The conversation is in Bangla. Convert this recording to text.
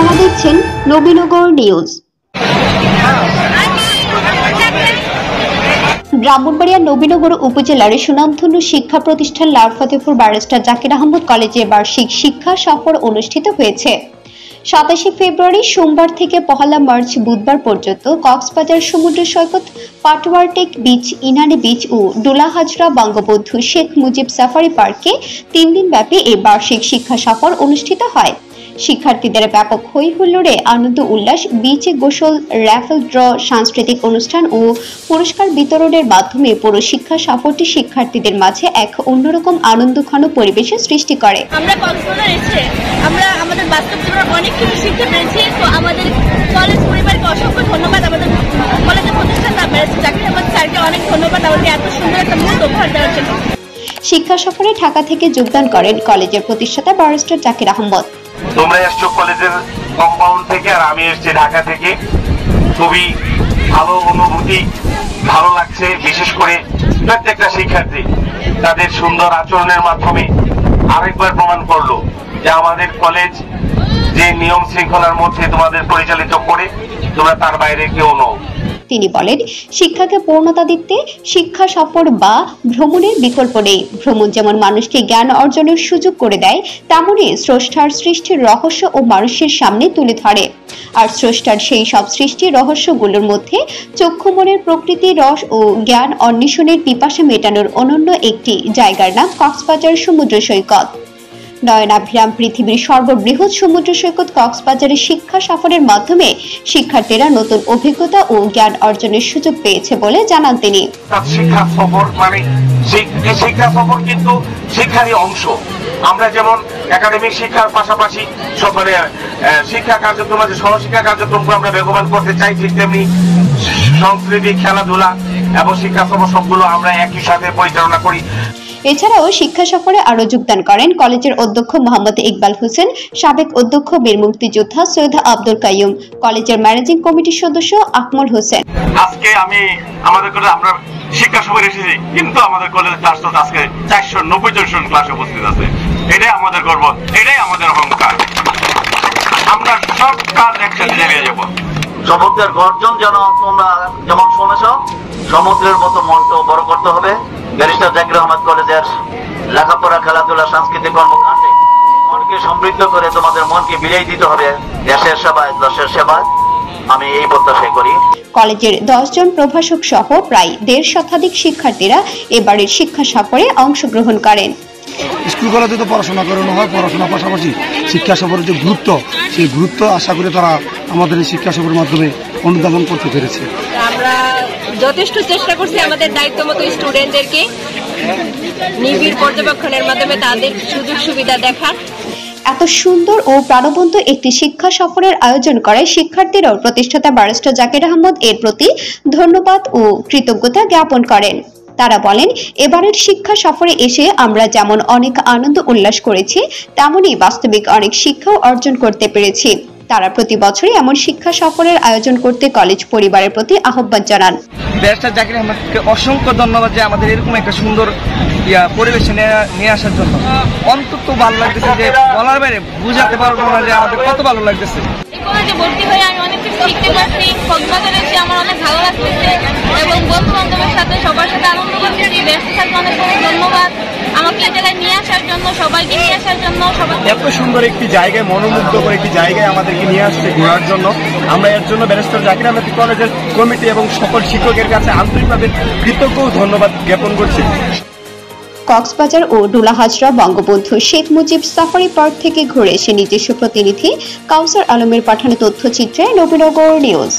আপনারা দেখছেন নবীনগর নিউজ। ব্রাহ্মণবাড়িয়া নবীনগর উপজেলার সুনামধন্য শিক্ষা প্রতিষ্ঠান লাল ফতেপুর ব্যারিস্টার জাকির আহমদ কলেজে বার্ষিক শিক্ষা সফর অনুষ্ঠিত হয়েছে। 27 ফেব্রুয়ারি সোমবার থেকে 1 মার্চ বুধবার পর্যন্ত কক্সবাজার সমুদ্র সৈকত, পাটওয়ারটেক বিচ, ইনানি বিচ ও ডোলাহাজরা বঙ্গবন্ধু শেখ মুজিব সাফারি পার্কে 3 দিন ব্যাপী এই বার্ষিক শিক্ষা সফর অনুষ্ঠিত হয়। শিক্ষার্থীদের ব্যাপক হই হুল্লোড়ে আনন্দ উল্লাস, বিচে গোসল, র্যাফেল ড্র, সাংস্কৃতিক অনুষ্ঠান ও পুরস্কার বিতরণের মাধ্যমে পুরো শিক্ষা সফরটি শিক্ষার্থীদের মাঝে এক অন্যরকম আনন্দঘন পরিবেশের সৃষ্টি করে। আমরা কক্সবাজার এসে আমরা আমাদের বাস্তব জীবনে অনেক কিছু শিখতে পেরেছি। তো আমাদের কলেজ পরিবারকে অসংখ্য ধন্যবাদ, আমাদের কলেজের প্রতিষ্ঠাতা জাকির আহমদ স্যারকে অনেক ধন্যবাদ আমাদের এত সুন্দর একটা মুহূর্ত উপহার দেওয়ার জন্য। শিক্ষা সফরে ঢাকা থেকে যোগদান করেন কলেজের প্রতিষ্ঠাতা ব্যারিস্টার জাকির আহমদ। তোমরা এসছো কলেজের কম্পাউন্ড থেকে আর আমি এসছি ঢাকা থেকে। খুবই ভালো অনুভূতি, ভালো লাগছে। বিশেষ করে প্রত্যেকটা শিক্ষার্থী তাদের সুন্দর আচরণের মাধ্যমে আরেকবার প্রমাণ করলো যে আমাদের কলেজ যে নিয়ম শৃঙ্খলার মধ্যে তোমাদের পরিচালিত করে তোমরা তার বাইরে কেউ নও। তিনি বলেন, শিক্ষাকে পূর্ণতা দিতে শিক্ষা সফর বা ভ্রমণের বিকল্প নেই। ভ্রমণ যেমন মানুষকে জ্ঞান অর্জনের সুযোগ করে দেয়, তেমনি স্রষ্টার সৃষ্টির রহস্য ও মানুষের সামনে তুলে ধরে। আর স্রষ্টার সেই সব সৃষ্টির রহস্যগুলোর মধ্যে চক্ষু মনের প্রকৃতি, রস ও জ্ঞান অন্বেষণের পিপাসা মেটানোর অনন্য একটি জায়গার নাম কক্সবাজার সমুদ্র সৈকত। নয়নাভিরাম পৃথিবীর সর্ববৃহৎ সমুদ্র সৈকত কক্সবাজারের শিক্ষা সফরের মাধ্যমে শিক্ষার্থীরা নতুন অভিজ্ঞতা ও জ্ঞান অর্জনের সুযোগ পেয়েছে বলে জানান তিনি। শিক্ষা সফর মানে শিক্ষা সফর কিন্তু শিক্ষারই অংশ। আমরা যেমন একাডেমিক শিক্ষার পাশাপাশি সব মানে শিক্ষা কার্যক্রম আছে, সহশিক্ষা কার্যক্রমকে আমরা বেগবান করতে চাই, ঠিক তেমনি সংস্কৃতি, খেলাধুলা এবং শিক্ষা সফর সবগুলো আমরা একই সাথে পরিচালনা করি। এছাড়াও শিক্ষা সফরে আরো যোগদান করেন কলেজের অধ্যক্ষ মোহাম্মদ ইকবাল হোসেন, সাবেক অধ্যক্ষ বীর মুক্তিযোদ্ধা সৈয়দ আব্দুল কাইয়ুম, কলেজের ম্যানেজিং কমিটির সদস্য আকমল হোসেন। আজকে আমাদের কলেজে আমরা শিক্ষা সফরে এসেছি, কিন্তু আমাদের কলেজের ক্লাস তো আজকে 490 জন ক্লাসে উপস্থিত আছে। এটাই আমাদের গর্ব, এটাই আমাদের অহংকার। আমরা সব কাজ একসাথে চালিয়ে যাব। সমুদ্রের গর্জন যেন তোমরা যেমন শুনেছ, সমুদ্রের মতো মনটাও বড় করতে হবে। ব্যারিস্টার জাকির আহমদ কলেজের লেখাপড়া, খেলাধুলা, সাংস্কৃতিক কর্মকাণ্ডে মনকে সমৃদ্ধ করে তোমাদের মনকে বিলিয়ে দিতে হবে দেশের সেবায়, দেশের সেবায়। আমি এই প্রত্যাশাই করি। কলেজের 10 জন প্রভাষক সহ প্রায় 1.5 শতাধিক শিক্ষার্থীরা এবারের শিক্ষা সফরে অংশগ্রহণ করেন। স্কুল কলেজে তো পড়াশোনা করানো হয়, পড়াশোনার পাশাপাশি শিক্ষা সফরের যে গুরুত্ব, সেই গুরুত্ব আশা করে তারা আমাদের এই শিক্ষা সফরের মাধ্যমে অনুধাবন করতে পেরেছে। আমরা যথেষ্ট চেষ্টা করছি আমাদের দায়িত্ব মতো স্টুডেন্টদেরকে নিবিড় পর্যবেক্ষণের মাধ্যমে তাদের সুযোগ সুবিধা দেখার। এত সুন্দর ও প্রাণবন্ত একটি শিক্ষা সফরের আয়োজন করে শিক্ষার্থীরাও প্রতিষ্ঠাতা ব্যারিস্টার জাকির আহমদ এর প্রতি ধন্যবাদ ও কৃতজ্ঞতা জ্ঞাপন করেন। তারা বলেন, এবারের শিক্ষা সফরে এসে আমরা যেমন অনেক আনন্দ উল্লাস করেছি, তেমনি বাস্তবিক অনেক শিক্ষাও অর্জন করতে পেরেছি। তারা প্রতি বছরই এমন শিক্ষা সফরের আয়োজন করতে কলেজ পরিবারের প্রতি আহ্বান জানান। ব্যারিস্টার জাকির আহমদকে অসংখ্য ধন্যবাদ যে আমাদের এরকম একটা সুন্দর পরিবেশে নিয়ে আসার জন্য। অন্তত ভালো লাগতেছে যে বলার বাইরে বুঝাতে পারবো না যে আমাদের কত ভালো লাগতেছে। কলেজে ভর্তি হয়ে আমি অনেক কিছু শিখতে পারছি। কক্সবাজারে এসে আমার অনেক ভালো লাগতেছে এবং বন্ধু বান্ধবের সাথে সবার সাথে আনন্দ করতেছি। ব্যারিস্টার স্যারকে অনেক ধন্যবাদ আমাকে এই জায়গায় নিয়ে আসার জন্য, সবাইকে নিয়ে আসার জন্য। এত সুন্দর একটি জায়গায়, মনোমুগ্ধকর একটি জায়গায় আমাদেরকে নিয়ে আসছে ঘোরার জন্য। আমরা এর জন্য ব্যারিস্টার জাকির আহমদ কলেজের কমিটি এবং সকল শিক্ষকের কাছে আন্তরিকভাবে কৃতজ্ঞ ধন্যবাদ জ্ঞাপন করছি। কক্সবাজার ও ডোলাহাজরা বঙ্গবন্ধু শেখ মুজিব সাফারি পার্ক থেকে ঘুরে এসে নিজস্ব প্রতিনিধি কাউসার আলমের পাঠানো তথ্যচিত্রে নবীনগর নিউজ।